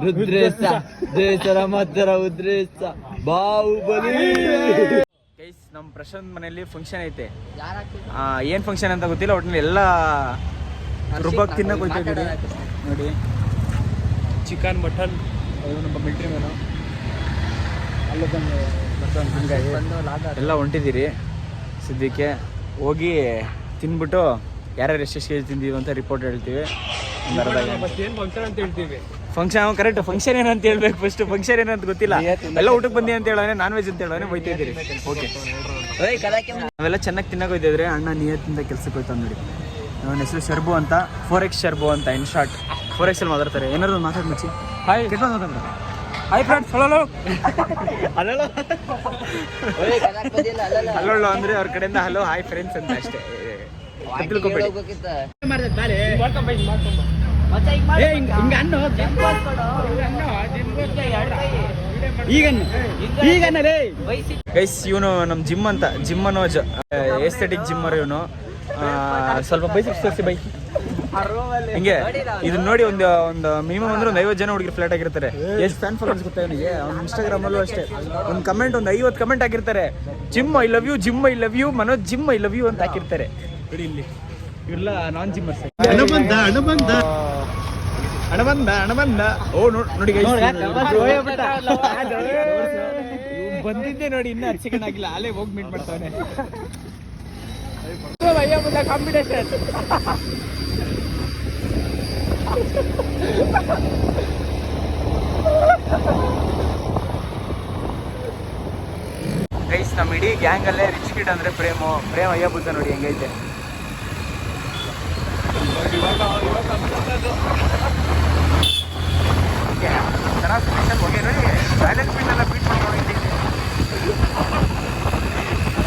Rudresha ದೇಶರ ಮದ್ದರ ಉದ್ರೇಶ Bahubali. Guys ನಮ್ಮ ಪ್ರಶಾಂತ್ ಮನೆಯಲ್ಲಿ function ಐತೆ. ಏನ್ ಫಂಕ್ಷನ್ ಅಂತ ಗೊತ್ತಿಲ್ಲ, ಒಟ್ಟಿನಲ್ಲಿ ಎಲ್ಲ ರುಬ್ಬಾಕ್ ತಿನ್ನಕ್ ಹೋಗ್ತಿದ್ದೀರಿ ನೋಡಿ. ಚಿಕನ್ ಮಟನ್ ನಮ್ಮ ಮಿಲ್ಟ್ರಿ ಮ್ಯಾನು ಅಲ್ಲೊಂದು ಎಲ್ಲ ಹೊಂಟಿದ್ದೀರಿ. ಸದ್ಯಕ್ಕೆ ಹೋಗಿ ತಿನ್ಬಿಟ್ಟು ಯಾರ್ಯಾರು ಎಷ್ಟೆಷ್ಟು ಕೆ ಜಿ ತಿಂದೀವಿ ಅಂತ ರಿಪೋರ್ಟ್ ಹೇಳ್ತೀವಿ. Function correct. ಫಂಕ್ಷನ್ ಏನಂತ ಹೇಳ್ಬೇಕು ಫಸ್ಟ್. ಫಂಕ್ಷನ್ ಏನಂತ ಗೊತ್ತಿಲ್ಲ, ಎಲ್ಲ ಊಟಕ್ಕೆ ಬಂದಿ ಅಂತ ಹೇಳೋನೆ, ನಾನ್ ವೆಜ್ ಅಂತ ಹೇಳೋನೆ ಹೋಯ್ತಾ ಇದ್ದೀರಿ. ಓಕೆ, ನಾವೆಲ್ಲ ಚೆನ್ನಾಗಿ ತಿನ್ನಕ್ಕೆ ಹೋಯ್ತಿದ್ರೆ ಅಣ್ಣ ನಿಯತ್ತಿಂದ ಕೆಲ್ಸಕ್ಕೆ ಹೋಯ್ತಾ ನೋಡಿ. ನನ್ನ ಹೆಸರು ಶರ್ಬು ಅಂತ, 4X ಶರ್ಬು ಅಂತ ಇನ್ ಶಾರ್ಟ್. 4X ಅಲ್ಲಿ ಮಾತಾಡ್ತಾರೆ. ಏನಾದ್ರು ಮಾತಾಡ್ ಮಚ್ಚಿ. Hi hi friends. Hello hello ಅಂದ್ರೆ ಅವ್ರ ಕಡೆಯಿಂದ ಹಲೋ ಹಾಯ್ ಫ್ರೆಂಡ್ಸ್ ಅಂತ ಅಷ್ಟೇ. ತಿಳ್ಕೊಬೇಡಿ. ಗೈಸ್ ಇವನು ನಮ್ ಜಿಮ್ ಅಂತ, ಜಿಮ್ ಅನ್ನೋಜ್ ಎಸ್ಥೆಟಿಕ್ ಜಿಮ್ಮರ್ ಇವನು. ಸ್ವಲ್ಪ ಬೈಸಿಪ್ಸ್ ತೋರಿಸಿ ಬೈ. ಹಿಂಗೆ ಇದನ್ನ ನೋಡಿ ಒಂದು ಮಿನಿಮಮ್ ಅಂದ್ರೆ ಒಂದು 50 ಜನ ಹುಡುಗರು ಫ್ಲಾಟ್ ಆಗಿರ್ತಾರೆ. ಎಷ್ಟು ಫ್ಯಾನ್ ಫಾಲೋವರ್ಸ್ ಗೊತ್ತಾ ಇವನಿಗೆ. ಅವ್ನ ಇನ್ಸ್ಟಾಗ್ರಾಮ್ ಅಲ್ಲೂ ಅಷ್ಟೇ ಒಂದು ಕಮೆಂಟ್, ಒಂದು 50 ಕಮೆಂಟ್ ಹಾಕಿರ್ತಾರೆ. Jim I love you, Jim I love you, Manoj Jim I love you ಅಂತ ಹಾಕಿರ್ತಾರೆ. ನೋಡಿ ಇಲ್ಲಿ ಇವೆಲ್ಲ ನಾನ್ ಜಿಮ್ಮರ್ಸ್. ಹಣ ಬಂದ. ಓ ನೋಡಿ ಬಂದಿದ್ದೆ ನೋಡಿ, ಇನ್ನ 10 ಸೆಕೆಂಡ್ ಆಗಿಲ್ಲ, ಅಲ್ಲೇ ಹೋಗಿ ಮೀಟ್ ಮಾಡ್ತಾನೆ. ಕಾಂಪಿಟೇಷನ್ ಗೈಸ್, ನಮ್ಮ ಇಡೀ ಗ್ಯಾಂಗ್ ಅಲ್ಲೇ ರಿಚ್ ಕಿಡ್ ಅಂದ್ರೆ ಪ್ರೇಮ ಅಯ್ಯ ಬುದ್ಧ ನೋಡಿ ಹೆಂಗೈತೆ. ಸೈಲೆಂಟ್ ಫೀಲ್ಡ್ ಎಲ್ಲ ಬೀಟ್ ಮಾಡ್ಕೊಂಡಿದ್ದೀನಿ.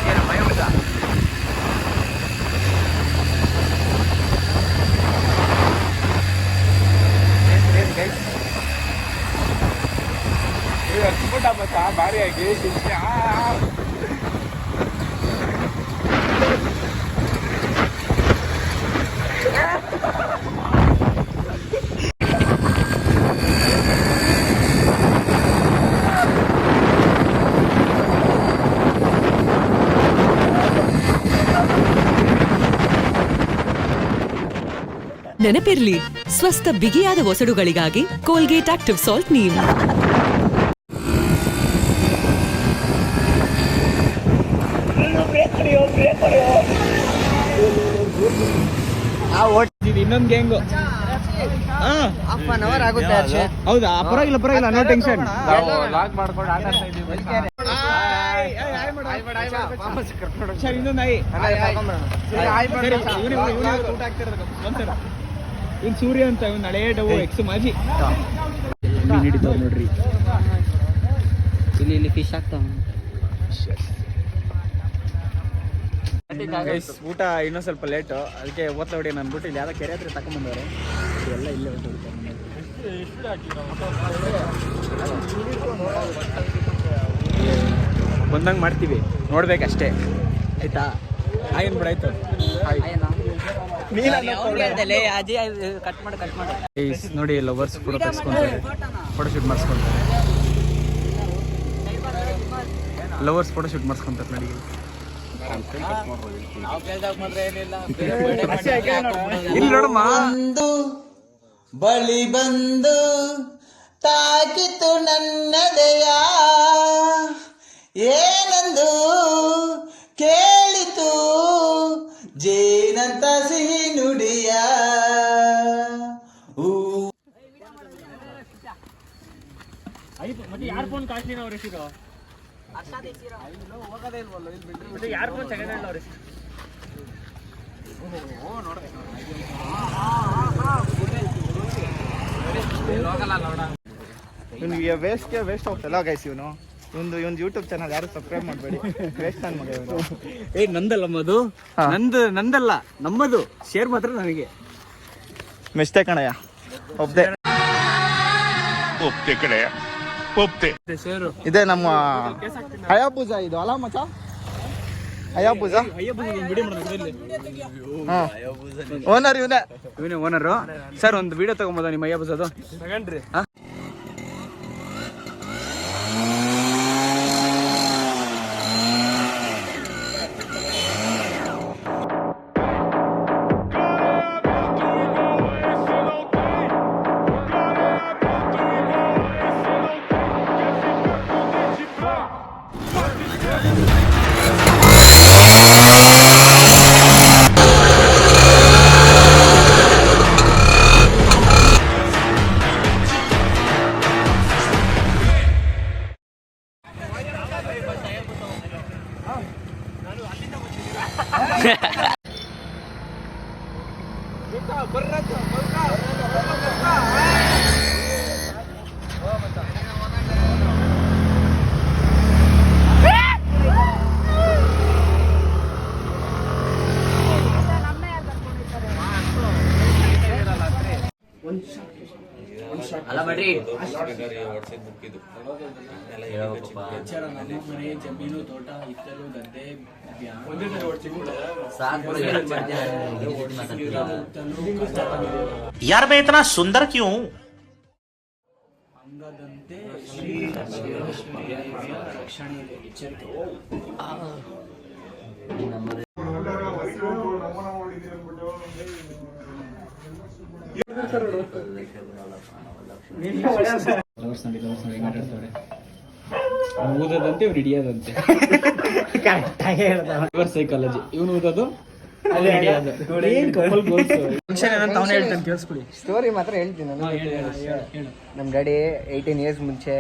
ಏನು ಭಯ ಬುದ್ಧ. ಭಾರಿಯಾಗಿ ನೆನಪಿರ್ಲಿ, ಸ್ವಸ್ಥ ಬಿಗಿಯಾದ ಒಸಡುಗಳಿಗಾಗಿ ಕೋಲ್ಗೇಟ್ ಆಕ್ಟಿವ್ ಸಾಲ್ಟ್ ನೀಮ್. ಇನ್ನೊಂದು ಗ್ಯಾಂಗು. ಹಾಫ್ ಅನ್ ಅವರ್ ಆಗುತ್ತೆ. ಹೌದಾ? ಪರವಾಗಿಲ್ಲ, ನೋ ಟೆನ್ಷನ್. ಇನ್ ಸೂರ್ಯ ಅಂತ ಹಳೆ ಡವು ಎಕ್ಸ್ ಮಾಜಿ ಹಿಡಿತಾವ ನೋಡ್ರಿ. ಇಲ್ಲಿ ಫಿಶ್ ಆಗ್ತಾವ. ಊಟ ಇನ್ನೂ ಸ್ವಲ್ಪ ಲೇಟು, ಅದಕ್ಕೆ ಓದ್ತಾ ಹೊಡಿ ನಾನು ಬಿಟ್ಟು ಇಲ್ಲಿ ಯಾವ್ದೋ ಕೆರೆ ಹತ್ರ ತಗೊಂಡ್ಬಂದವ್ರೆ. ಎಲ್ಲ ಇಲ್ಲೇ ಬಂದಂಗೆ ಮಾಡ್ತೀವಿ, ನೋಡ್ಬೇಕಷ್ಟೇ ಆಯ್ತಾ. ಆಯ್ತು ಬಿಡಾಯ್ತು. ನೋಡಿ ಲವರ್ಸ್ ಫೋಟೋ ತೆಗೆಸ್ಕೊಂತಾರೆ, ಫೋಟೋಶೂಟ್ ಮಾಡಿಸ್ಕೊಂತಾರೆ. ಲವರ್ಸ್ ಫೋಟೋಶೂಟ್ ಮಾಡಿಸ್ಕೊಂತಾರೆ ನೋಡಿ. ಇಲ್ಲಿ ನೋಡಮ್ಮ, ಬಳಿ ಬಂದು ತಾಕಿತು ನನ್ನದೆಯ, ಏನಂದು ಕೇಳಿತು ಜೇನಂತ ಸಿಹಿ ನುಡಿಯ. ಯಾರ್ ಫೋನ್ ಕಾಸ್ಟ್ಲಿ ನಾವು ರೆಸಿರೋ ಯಾರ್ ಫೋನ್ ಸೆಕೆಂಡ್ ಹ್ಯಾಂಡ್ ಅವ್ರೆ. ಇವನಿಗೆ ವೇಸ್ಟ್ ಹೋಗ್ತಲ್ಲ ಗೈಸ್. ಇವನು ಯೂಟ್ಯೂಬ್ ಚಾನಲ್ ಯಾರು ಸಬ್ಸ್ಕ್ರೈಬ್ ಮಾಡಬೇಡಿ, ವೇಸ್ಟ್ ನನ್ನ ಮಗ ಇವನು. ನಂದಲ್ಲಮ್ಮ ಅದು, ನಂದಲ್ಲ ನಮ್ಮದು. ಶೇರ್ ಮಾತ್ರ ನನಗೆ. ಮಿಸ್ಟೇಕ್ ಕಣಯ್ಯ, ಒಪ್ತೆ ಕಣಯ್ಯ, ಒಪ್ತೆ. ಇದೇ ನಮ್ಮ ಹಯಾಬುಜ ಇದು ಅಲ್ಲ ಮಚ್ಚ. ಹಯಾಬುಜ ಓನರ್ ಇವನೇ ಓನರು. ಸರ್ ಒಂದು ವಿಡಿಯೋ ತಗೊಂಬೋದ ನಿಮ್ಮ ಹಯಾಬುಜದು? ಮನೆ ಜಮೀನು ತೋಟ ಹಿತ್ತಲು ಗದ್ದೆ यार मैं इतना सुंदर क्यों हूँ? ಅಂಗದಂತೆ ಶ್ರೀ ಲಕ್ಷ್ಮೀದೇವಿಯ ರಕ್ಷಣೆಯಲ್ಲಿ ಎಚ್ಚರಿಕೆ. ಊದದಂತೆ ಇವ್ನು ಹಿಡಿಯೋದಂತೆ ಸೈಕಾಲಜಿ ಇವನು ಊದೋದು ಫಂಕ್ಷನ್ ಏನಂತ ಅವನು ಹೇಳ್ತಾನೆ ಕೇಳಿಸ್ಕೊಳ್ಳಿ. ಸ್ಟೋರಿ ಮಾತ್ರ ಹೇಳ್ತೀನಿ ನಾನು. ನಮ್ ಡ್ಯಾಡಿ 18 ಇಯರ್ಸ್ ಮುಂಚೆ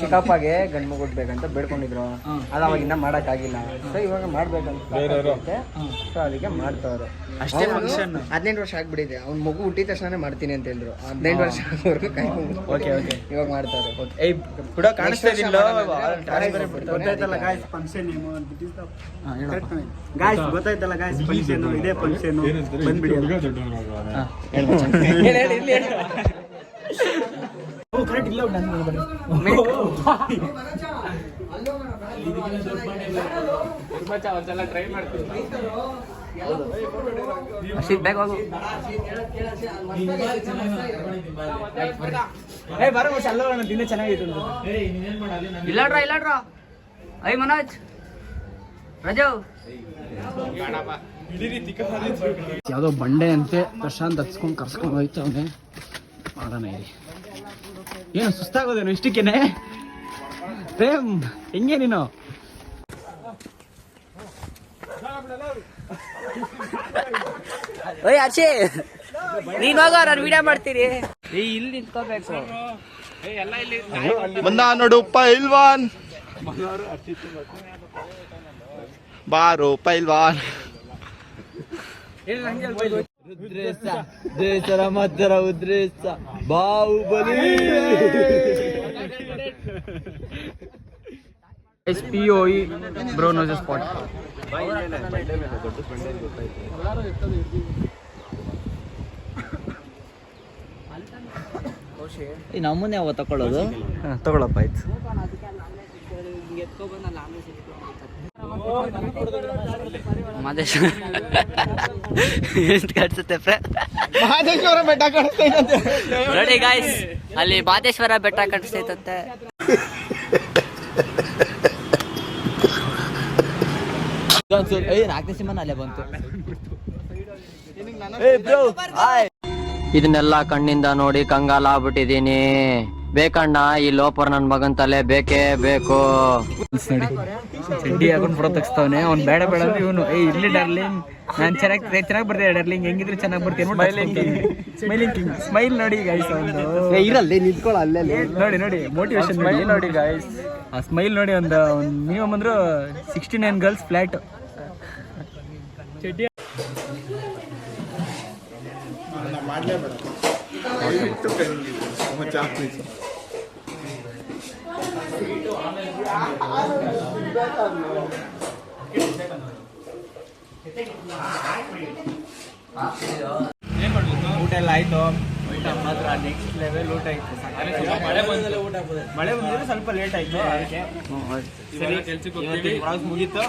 ಚಿಕ್ಕಪ್ಪಗೆ ಗಂಡು ಮಗು ಹುಟ್ಬೇಕಂತ ಬೇಡ್ಕೊಂಡಿದ್ರು. ಅದು ಅವಾಗಿನ್ನ ಮಾಡಕ್ ಆಗಿಲ್ಲ. ಸೊ ಇವಾಗ ಮಾಡ್ಬೇಕಂತ ಸೊ ಅದಕ್ಕೆ ಮಾಡ್ತಾವ್ರು. ಅಷ್ಟೇ ಫಂಕ್ಷನ್. 18 ವರ್ಷ ಆಗ್ಬಿಟ್ಟಿದೆ. ಅವ್ನ ಮಗು ಹುಟ್ಟಿದ ತಕ್ಷಣ ಮಾಡ್ತೀನಿ ಅಂತ ಹೇಳಿದ್ರು. 18 ವರ್ಷ ಆಗೋವರೆಗೂ ಕಾಯ್ಕೊಂಡು ಇವಾಗ ಮಾಡ್ತಾವ್ರೆ. ಬಿಡೋ ಕಾಣಿಸ್ತಾ ಇದಿಲ್ಲ. ಗೊತ್ತಾಯ್ತಲ್ಲ ಗಾಯ್ಸ್ ಫಂಕ್ಷನ್ ಏನು ಗಾಯ್ಸ್ ಗೊತ್ತಾಯ್ತಲ್ಲ ಗಾಯ್ಸ್ ಫಂಕ್ಷನ್ ಇದೇ ಫಂಕ್ಷನ್ ಬಂದ್ಬಿಡಿ. ದಿನ ಚೆನ್ನಾಗಿತ್ತು. ಇಲ್ಲಾಡ್ರ ಐ ಮನೋಜ್ ರಜು ಯಾವ್ದೋ ಬಂಡೆ ಅಂತೆ. ಪ್ರಶಾಂತ್ ಹಚ್ಕೊಂಡ್ ಕರ್ಸ್ಕೊಂಡ್ ಹೋಯ್ತವನೆ. ಮಾಡೋಣ ಇರಿ. ಏನು ಸುಸ್ತಾಗೋದೇನು ಇಷ್ಟಕ್ಕೇನೆ? ಪ್ರೇಮ್ ಹೆಂಗೆ ನೀನು? ಓಯ್ ಅರ್ಷಿ ನೀನ್ ಹೋಗೋ ನಾನು ವಿಡಿಯೋ ಮಾಡ್ತೀರಿ. ಇಲ್ಲಿ ನಿಂತ್ಕೋಬೇಕು. ಬಂದ ನೋಡು ಪೈಲ್ವಾನ್, ಬಾರೋ ಪೈಲ್ವಾನ್. ದೇಶರ ಮಧ್ಯರ ಉದ್ರೇಶ ಬಾಹುಬಲಿ. SPOE ಬ್ರೋ ನೋಸ್ ಸ್ಪಾಟ್. ನಮ್ಮನ್ನೇ ಯಾವ ತಕೊಳ್ಳೋದು? ತಗೊಳಪ್ಪ ಆಯ್ತು. ಮಾದೇಶ್ವರ ಕಾಣಿಸುತ್ತೆ ಮಹದೇಶ್ವರ ಬೆಟ್ಟ ಕಾಣಿಸ್ತೈತೆ ನೋಡಿ ಗಾಯ್ಸ್. ಅಲ್ಲಿ ಮಾದೇಶ್ವರ ಬೆಟ್ಟ ಕಾಣಿಸ್ತೈತಂತೆ. ರಾಕ್ಷಸಿಮನ್ ಅಲ್ಲೇ ಬಂತು. ಇದನ್ನೆಲ್ಲ ಕಣ್ಣಿಂದ ನೋಡಿ ಕಂಗಾಲ ಆಗ್ಬಿಟ್ಟಿದೀನಿ. ಬೇಕಣ್ಣ ಈ ಲೋಪರ್ ನನ್ ಮಗನ್ ತಲೆ ಬೇಕೇ ಬೇಕು. ಚಡ್ಡಿ ಹಾಕೊಂಡು ಫೋಟೋ ತೆಗಿಸ್ತಾವನೆ. ಅವ್ನು ಬೇಡ ಬೇಡ ಅಂದ್ರೆ ಇವನು ಇಲ್ಲಿ ಡಾರ್ಲಿಂಗ್ ನಾನು ಚೆನ್ನಾಗಿ ಬರ್ತೀನಿ ಡಾರ್ಲಿಂಗ್, ಹೆಂಗಿದ್ರು ಚೆನ್ನಾಗಿ ಬರ್ತೀನಿ. ಸ್ಮೈಲಿಂಗ್ ಕಿಂಗ್ ಸ್ಮೈಲ್ ನೋಡಿ ಗಾಯ್ಸ್. ಒಂದು ಇರಲ್ಲಿ ನಿಂತ್ಕೊಳ್ಳ ಅಲ್ಲೇ ನೋಡಿ ಮೋಟಿವೇಶನ್ ನೋಡಿ ಗಾಯ್ಸ್. ಆ ಸ್ಮೈಲ್ ನೋಡಿ. ಒಂದು ಮಿನಿಮಮ್ ಅಂದ್ರು 69 ಗರ್ಲ್ಸ್ ಫ್ಲಾಟ್. ಚಡ್ಡಿ ಊಟ ಎಲ್ಲ ಆಯ್ತು. ಊಟ ಮಾತ್ರ ನೆಕ್ಸ್ಟ್ ಲೆವೆಲ್ ಊಟ ಆಯ್ತು. ಮಳೆ ಬಂದಿದ್ರೆ ಸ್ವಲ್ಪ ಲೇಟ್ ಆಯ್ತು. ಅದಕ್ಕೆ ಸರಿ ಮುಗೀತು.